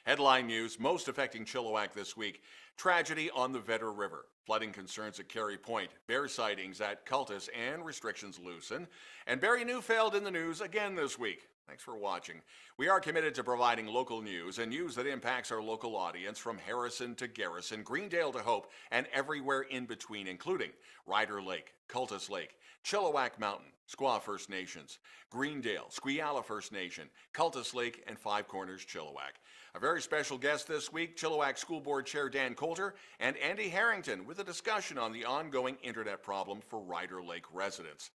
Headline news most affecting Chilliwack this week: tragedy on the Vedder River, flooding concerns at Carey Point, bear sightings at Cultus, and restrictions loosen. And Barry Neufeld in the news again this week. Thanks for watching. We are committed to providing local news and news that impacts our local audience from Harrison to Garrison, Greendale to Hope, and everywhere in between, including Ryder Lake, Cultus Lake, Chilliwack Mountain, Squaw First Nations, Greendale, Squeala First Nation, Cultus Lake, and Five Corners, Chilliwack. A very special guest this week, Chilliwack School Board Chair Dan Coulter and Andy Harrington, with a discussion on the ongoing internet problem for Ryder Lake residents.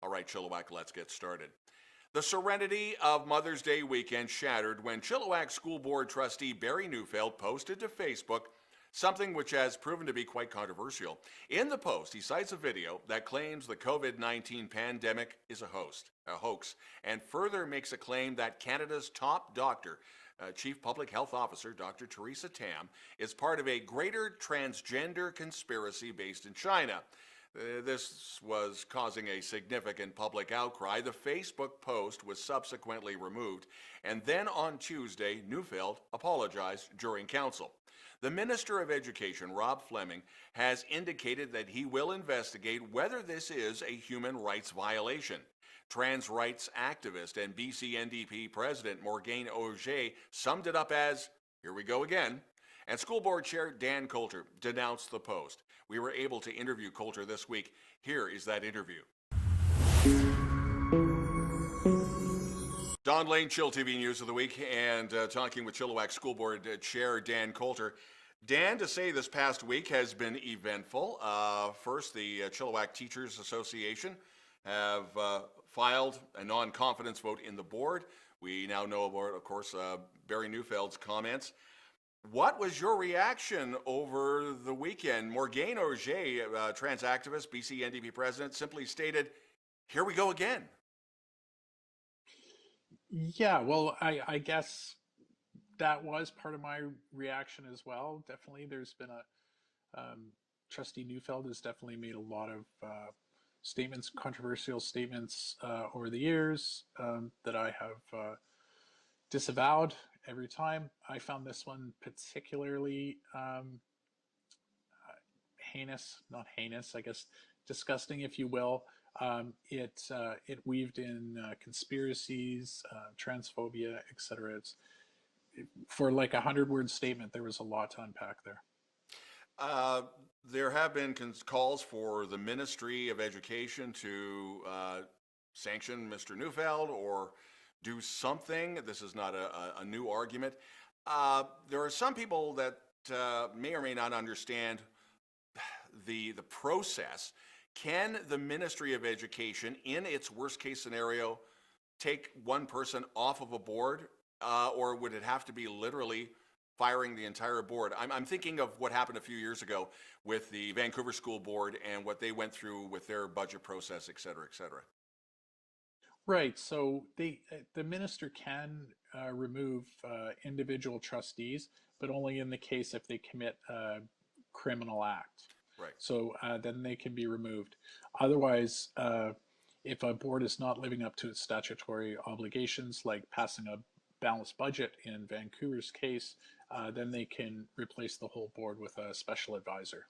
All right, Chilliwack, let's get started. The serenity of Mother's Day weekend shattered when Chilliwack School Board Trustee Barry Neufeld posted to Facebook something which has proven to be quite controversial. In the post, he cites a video that claims the COVID-19 pandemic is a hoax, and further makes a claim that Canada's top doctor, Chief Public Health Officer Dr. Theresa Tam, is part of a greater transgender conspiracy based in China. This was causing a significant public outcry. The Facebook post was subsequently removed, and then on Tuesday, Neufeld apologized during council. The Minister of Education, Rob Fleming, has indicated that he will investigate whether this is a human rights violation. Trans rights activist and BC NDP President Morgane Auger summed it up as, "Here we go again." And School Board Chair Dan Coulter denounced the post. We were able to interview Coulter this week. Here is that interview. Don Lehn, chillTV News of the Week, and talking with Chilliwack School Board Chair Dan Coulter. Dan, to say this past week has been eventful. First, the Chilliwack Teachers Association have filed a non-confidence vote in the board. We now know about, of course, Barry Neufeld's comments. What was your reaction over the weekend? Morgane Auger, trans activist, BC NDP president, simply stated, "Here we go again." Yeah, well, I guess that was part of my reaction as well. Definitely, there's been Trustee Neufeld has definitely made a lot of statements, controversial statements over the years that I have disavowed every time. I found this one particularly heinous, not heinous, I guess, disgusting, if you will. It weaved in conspiracies, transphobia, etc. For like a 100-word statement, there was a lot to unpack there. There have been calls for the Ministry of Education to sanction Mr. Neufeld or do something. This is not a new argument. There are some people that may or may not understand the process. Can the Ministry of Education, in its worst case scenario, take one person off of a board, or would it have to be literally firing the entire board? I'm thinking of what happened a few years ago with the Vancouver School Board and what they went through with their budget process, et cetera, et cetera. Right. So the minister can remove individual trustees, but only in the case if they commit a criminal act. Right. So then they can be removed. Otherwise, if a board is not living up to its statutory obligations, like passing a balanced budget in Vancouver's case, then they can replace the whole board with a special advisor.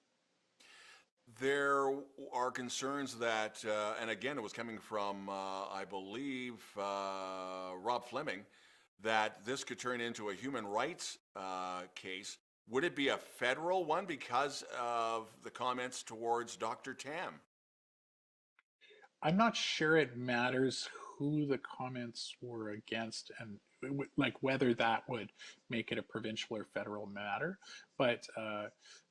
There are concerns that, and again, it was coming from, I believe, Rob Fleming, that this could turn into a human rights case. Would it be a federal one because of the comments towards Dr. Tam? I'm not sure it matters who the comments were against and like whether that would make it a provincial or federal matter, but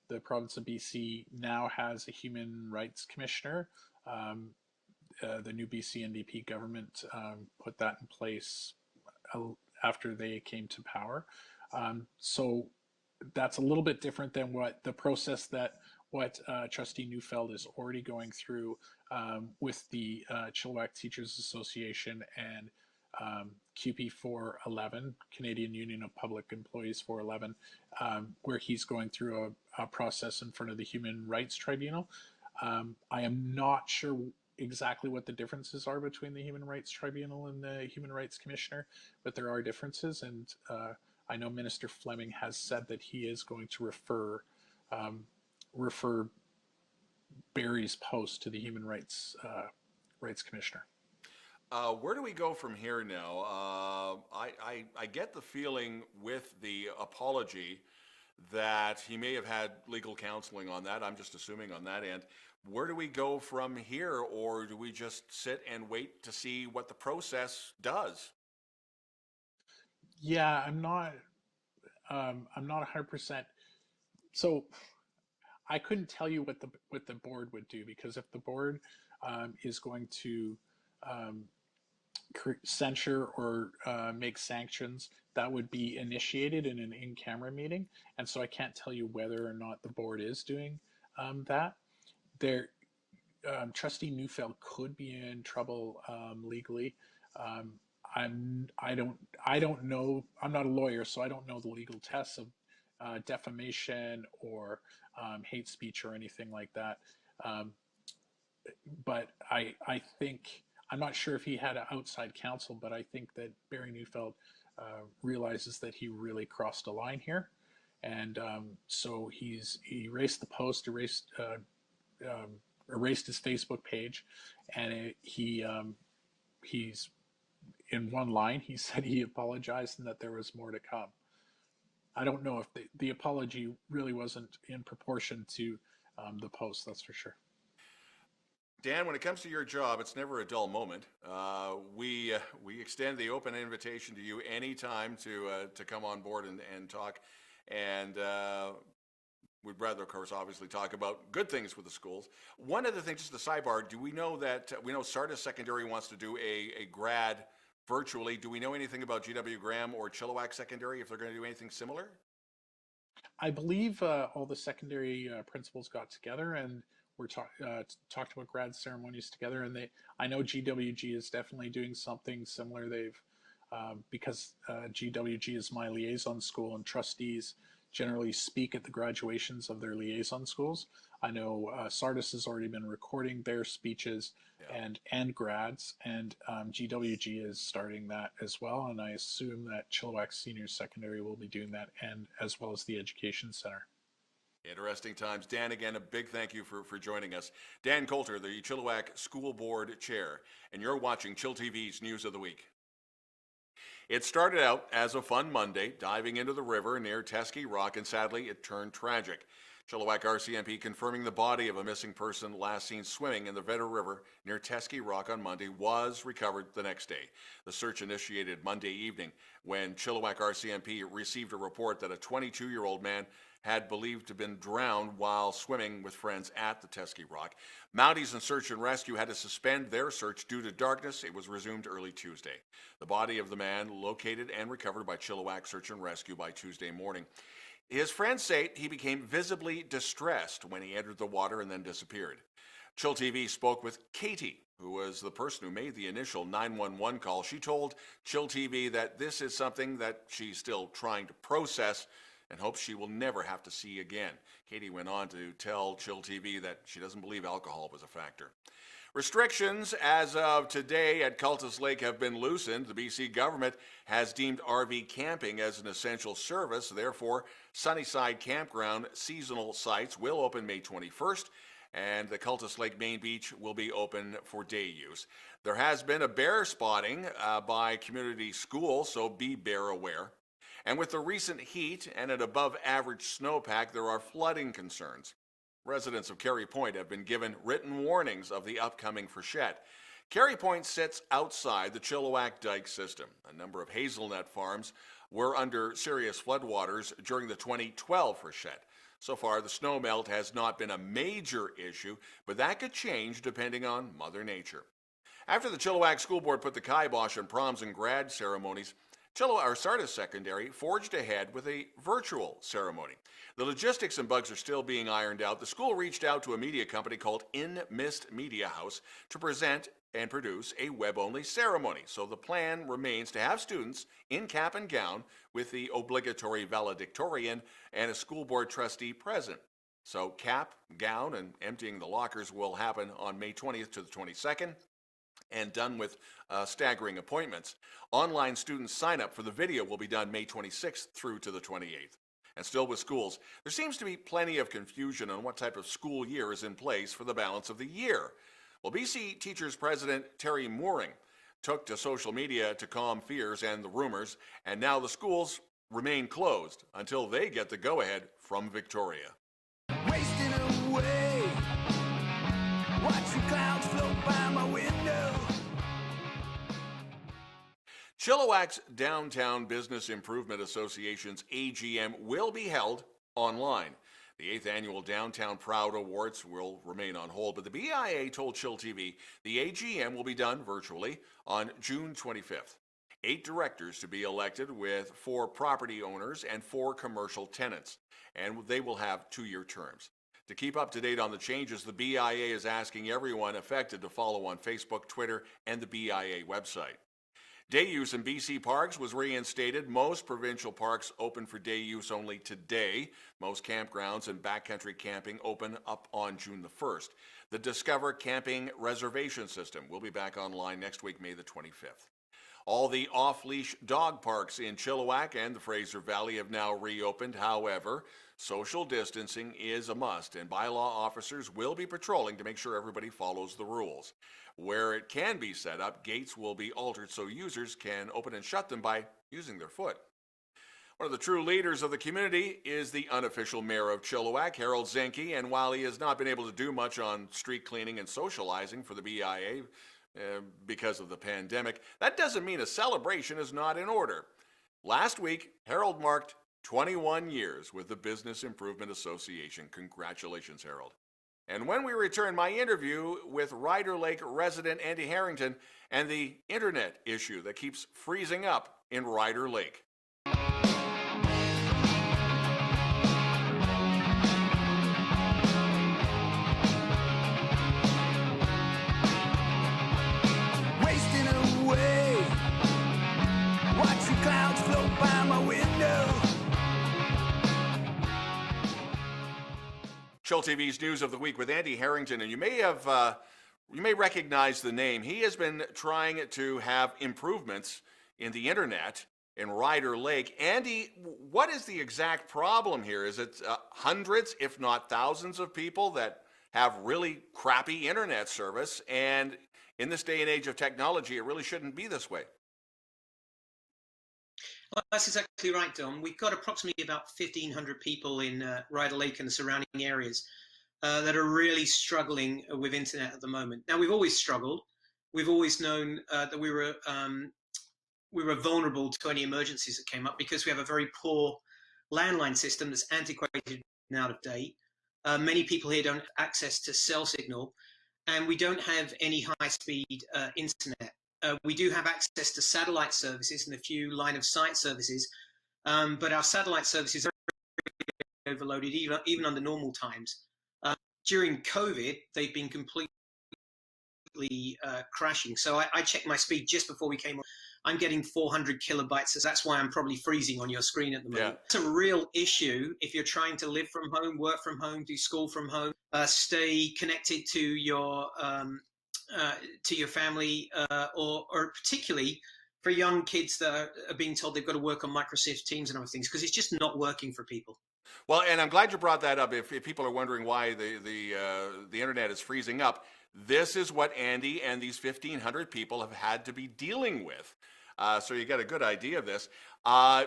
the province of BC now has a human rights commissioner. The new BC NDP government put that in place after they came to power. So that's a little bit different than what the process that Trustee Neufeld is already going through with the Chilliwack Teachers Association and QP 411, Canadian Union of Public Employees 411, where he's going through a process in front of the Human Rights Tribunal. I am not sure exactly what the differences are between the Human Rights Tribunal and the Human Rights Commissioner, but there are differences, and I know Minister Fleming has said that he is going to refer Barry's post to the Human Rights Commissioner. Where do we go from here now? I get the feeling with the apology that he may have had legal counseling on that. I'm just assuming on that end. Where do we go from here, or do we just sit and wait to see what the process does? Yeah, I'm not 100%. So I couldn't tell you what the board would do, because if the board is going to um, censure or make sanctions, that would be initiated in an in-camera meeting, and so I can't tell you whether or not the board is doing that. There, Trustee Neufeld could be in trouble legally. Um, I don't know. I'm not a lawyer, so I don't know the legal tests of defamation or hate speech or anything like that. Um, but I think I'm not sure if he had outside counsel, but I think that Barry Neufeld realizes that he really crossed a line here, and so he erased the post, erased his Facebook page, and he's in one line he said he apologized and that there was more to come. I don't know if the apology really wasn't in proportion to the post, that's for sure. Dan, when it comes to your job, it's never a dull moment. We extend the open invitation to you anytime to come on board and talk. And we'd rather, of course, obviously talk about good things with the schools. One other thing, just a sidebar, do we know that, we know Sardis Secondary wants to do a grad virtually. Do we know anything about GW Graham or Chilliwack Secondary, if they're going to do anything similar? I believe all the secondary principals got together and talked about grad ceremonies together, and I know GWG is definitely doing something similar. They've because GWG is my liaison school, and trustees generally speak at the graduations of their liaison schools. I know Sardis has already been recording their speeches Yeah. and grads, and GWG is starting that as well. And I assume that Chilliwack Senior Secondary will be doing that, and as well as the Education Center. Interesting times. Dan, again, a big thank you for joining us. Dan Coulter, the Chilliwack School Board Chair, and you're watching Chill TV's News of the Week. It started out as a fun Monday, diving into the river near Teskey Rock, and sadly, it turned tragic. Chilliwack RCMP confirming the body of a missing person last seen swimming in the Vedder River near Teskey Rock on Monday was recovered the next day. The search initiated Monday evening when Chilliwack RCMP received a report that a 22-year-old man had believed to have been drowned while swimming with friends at the Teskey Rock. Mounties and Search and Rescue had to suspend their search due to darkness. It was resumed early Tuesday. The body of the man located and recovered by Chilliwack Search and Rescue by Tuesday morning. His friends say he became visibly distressed when he entered the water and then disappeared. Chill TV spoke with Katie, who was the person who made the initial 911 call. She told Chill TV that this is something that she's still trying to process and hopes she will never have to see again. Katie went on to tell Chill TV that she doesn't believe alcohol was a factor. Restrictions as of today at Cultus Lake have been loosened. The BC government has deemed RV camping as an essential service. Therefore, Sunnyside Campground seasonal sites will open May 21st, and the Cultus Lake main beach will be open for day use. There has been a bear spotting by community schools, so be bear aware. And with the recent heat and an above average snowpack, there are flooding concerns. Residents of Carey Point have been given written warnings of the upcoming freshet. Carey Point sits outside the Chilliwack Dike system. A number of hazelnut farms were under serious floodwaters during the 2012 freshet. So far, the snowmelt has not been a major issue, but that could change depending on Mother Nature. After the Chilliwack School Board put the kibosh on proms and grad ceremonies, Sardis Secondary forged ahead with a virtual ceremony. The logistics and bugs are still being ironed out. The school reached out to a media company called In Mist Media House to present and produce a web-only ceremony. So the plan remains to have students in cap and gown with the obligatory valedictorian and a school board trustee present. So cap, gown, and emptying the lockers will happen on May 20th to the 22nd. and done with staggering appointments. Online student sign-up for the video will be done May 26th through to the 28th. And still with schools, there seems to be plenty of confusion on what type of school year is in place for the balance of the year. Well, BC Teachers President Terry Mooring took to social media to calm fears and the rumors, and now the schools remain closed until they get the go-ahead from Victoria. Wasting away, watching clouds float by my window. Chilliwack's Downtown Business Improvement Association's AGM will be held online. The 8th Annual Downtown Proud Awards will remain on hold, but the BIA told chillTV the AGM will be done virtually on June 25th. 8 directors to be elected, with 4 property owners and 4 commercial tenants, and they will have 2-year terms. To keep up to date on the changes, the BIA is asking everyone affected to follow on Facebook, Twitter, and the BIA website. Day use in BC parks was reinstated. Most provincial parks open for day use only today. Most campgrounds and backcountry camping open up on June the 1st. The Discover Camping Reservation System will be back online next week, May the 25th. All the off-leash dog parks in Chilliwack and the Fraser Valley have now reopened. However, social distancing is a must, and bylaw officers will be patrolling to make sure everybody follows the rules. Where it can be set up, gates will be altered so users can open and shut them by using their foot. One of the true leaders of the community is the unofficial mayor of Chilliwack, Harold Zinke, and while he has not been able to do much on street cleaning and socializing for the BIA because of the pandemic, that doesn't mean a celebration is not in order. Last week, Harold marked 21 years with the Business Improvement Association. Congratulations, Harold. And when we return, my interview with Ryder Lake resident Andy Harrington and the internet issue that keeps freezing up in Ryder Lake. Wasting away, watching clouds float by my window. chillTV's News of the Week with Andy Harrington, and you may recognize the name. He has been trying to have improvements in the internet in Ryder Lake. Andy, what is the exact problem here? Is it hundreds, if not thousands, of people that have really crappy internet service? And in this day and age of technology, it really shouldn't be this way. Well, that's exactly right, Don. We've got approximately about 1,500 people in Ryder Lake and the surrounding areas that are really struggling with internet at the moment. Now, we've always struggled. We've always known that we were vulnerable to any emergencies that came up because we have a very poor landline system that's antiquated and out of date. Many people here don't have access to cell signal, and we don't have any high-speed internet. We do have access to satellite services and a few line-of-sight services, but our satellite services are overloaded even under normal times. During COVID, they've been completely crashing. So I checked my speed just before we came on. I'm getting 400 kilobytes. So that's why I'm probably freezing on your screen at the moment. Yeah. It's a real issue if you're trying to live from home, work from home, do school from home, stay connected to your family, or particularly for young kids that are being told they've got to work on Microsoft Teams and other things, because it's just not working for people. Well, and I'm glad you brought that up. If people are wondering why the internet is freezing up, this is what Andy and these 1,500 people have had to be dealing with. So you get a good idea of this.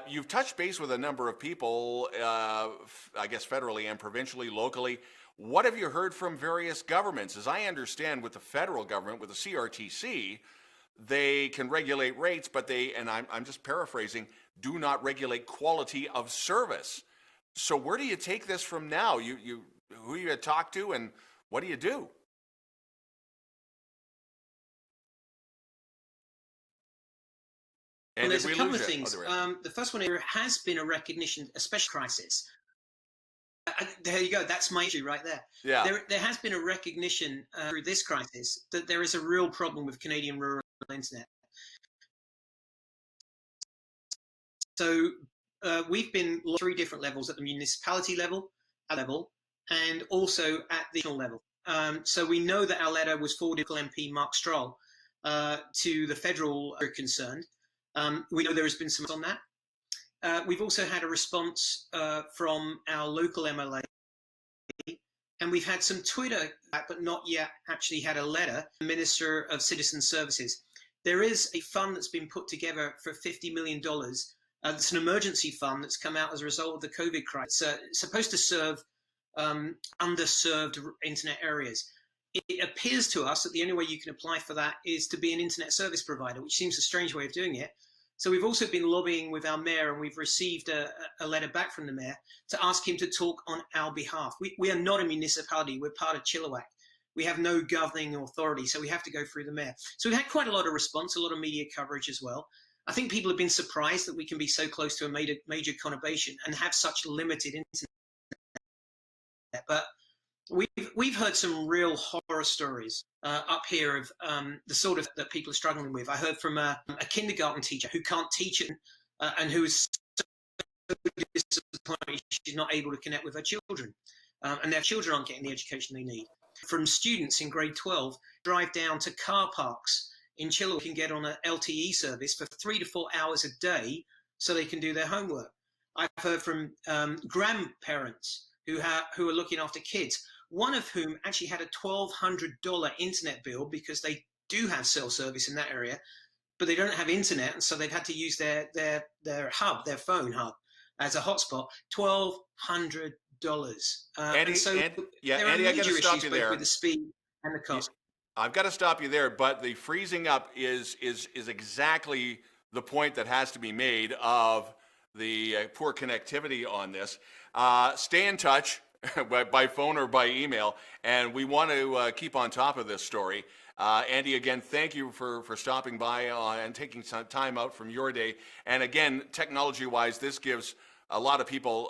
You've touched base with a number of people, I guess federally and provincially, locally. What have you heard from various governments? As I understand, with the federal government, with the CRTC, they can regulate rates, but they, and I'm just paraphrasing, do not regulate quality of service. So where do you take this from now? Who you had talked to, and what do you do? And there's a couple of things. The first one, there has been a recognition, a special crisis. There you go. That's my issue right there. Yeah. There has been a recognition through this crisis that there is a real problem with Canadian rural internet. So we've been 3 different levels: at the municipality level, and also at the national level. So we know that our letter was forwarded to MP Mark Stroll, to the federal concerned. We know there has been some on that. We've also had a response from our local MLA, and we've had some Twitter, but not yet actually had a letter, Minister of Citizen Services. There is a fund that's been put together for $50 million. It's an emergency fund that's come out as a result of the COVID crisis. It's supposed to serve underserved internet areas. It appears to us that the only way you can apply for that is to be an internet service provider, which seems a strange way of doing it. So we've also been lobbying with our mayor, and we've received a letter back from the mayor to ask him to talk on our behalf. We are not a municipality. We're part of Chilliwack. We have no governing authority, so we have to go through the mayor. So we've had quite a lot of response, a lot of media coverage as well. I think people have been surprised that we can be so close to a major conurbation and have such limited internet. But we've heard some real horror stories up here of the sort of that people are struggling with. I heard from a kindergarten teacher who can't teach it and who is so disappointed she's not able to connect with her children, and their children aren't getting the education they need. From students in grade 12 drive down to car parks in Chilliwack and get on an LTE service for 3 to 4 hours a day so they can do their homework. I've heard from grandparents who are looking after kids, one of whom actually had a $1,200 internet bill because they do have cell service in that area, but they don't have internet, and so they've had to use their hub, their phone hub, as a hotspot. $1,200. Andy, Andy, I got to stop you there. With the speed and the cost. I've got to stop you there, but the freezing up is exactly the point that has to be made of the poor connectivity on this. Stay in touch by phone or by email, and we want to keep on top of this story. Andy, again, thank you for stopping by and taking some time out from your day. And again, technology-wise, this gives a lot of people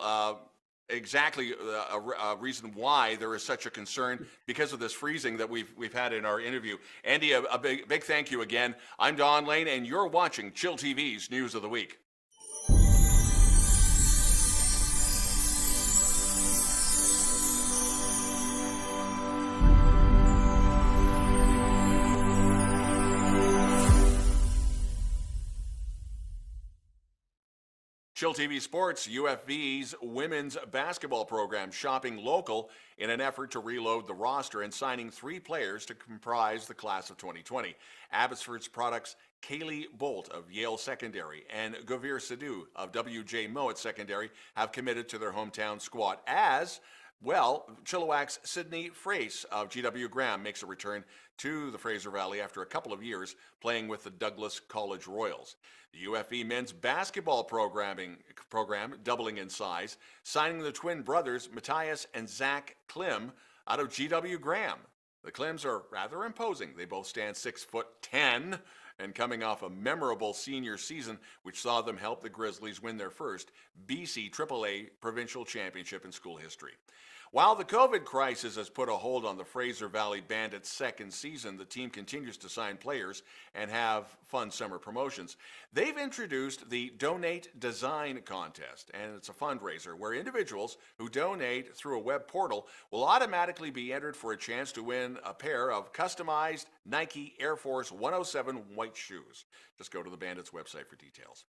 exactly a reason why there is such a concern because of this freezing that we've had in our interview. Andy, a big thank you again. I'm Don Lehn, and you're watching chillTV's News of the Week. chillTV Sports, UFV's women's basketball program shopping local in an effort to reload the roster and signing 3 players to comprise the class of 2020. Abbotsford's products Kaylee Bolt of Yale Secondary and Govir Sidhu of W.J. Mowat Secondary have committed to their hometown squad, as well, Chilliwack's Sydney Frace of G.W. Graham makes a return to the Fraser Valley after a couple of years playing with the Douglas College Royals. The UFV men's basketball program doubling in size, signing the twin brothers Matthias and Zach Klim out of G.W. Graham. The Klims are rather imposing. They both stand 6'10", and coming off a memorable senior season, which saw them help the Grizzlies win their first BC AAA provincial championship in school history. While the COVID crisis has put a hold on the Fraser Valley Bandits' second season, the team continues to sign players and have fun summer promotions. They've introduced the Donate Design Contest, and it's a fundraiser where individuals who donate through a web portal will automatically be entered for a chance to win a pair of customized Nike Air Force 107 white shoes. Just go to the Bandits website for details.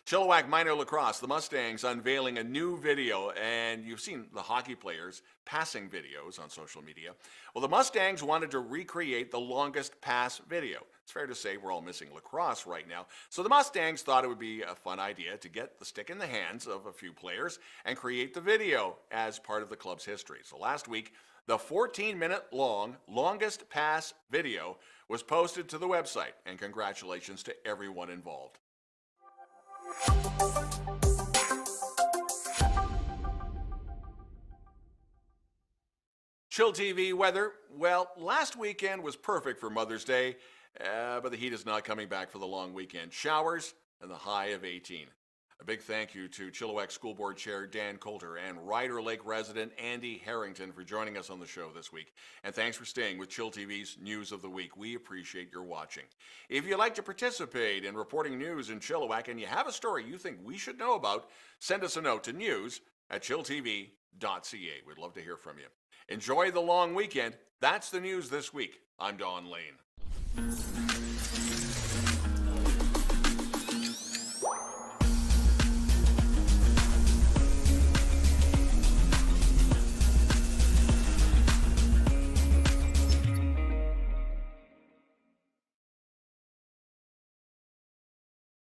Chilliwack Minor Lacrosse, the Mustangs unveiling a new video, and you've seen the hockey players passing videos on social media. Well, the Mustangs wanted to recreate the longest pass video. It's fair to say we're all missing lacrosse right now, so the Mustangs thought it would be a fun idea to get the stick in the hands of a few players and create the video as part of the club's history. So last week, the 14-minute long longest pass video was posted to the website, and congratulations to everyone involved. chillTV weather. Well, last weekend was perfect for Mother's Day, but the heat is not coming back for the long weekend. Showers and the high of 18. A big thank you to Chilliwack School Board Chair Dan Coulter and Ryder Lake resident Andy Harrington for joining us on the show this week. And thanks for staying with chillTV's News of the Week. We appreciate your watching. If you'd like to participate in reporting news in Chilliwack and you have a story you think we should know about, send us a note to news@chilltv.ca. We'd love to hear from you. Enjoy the long weekend. That's the news this week. I'm Don Lehn.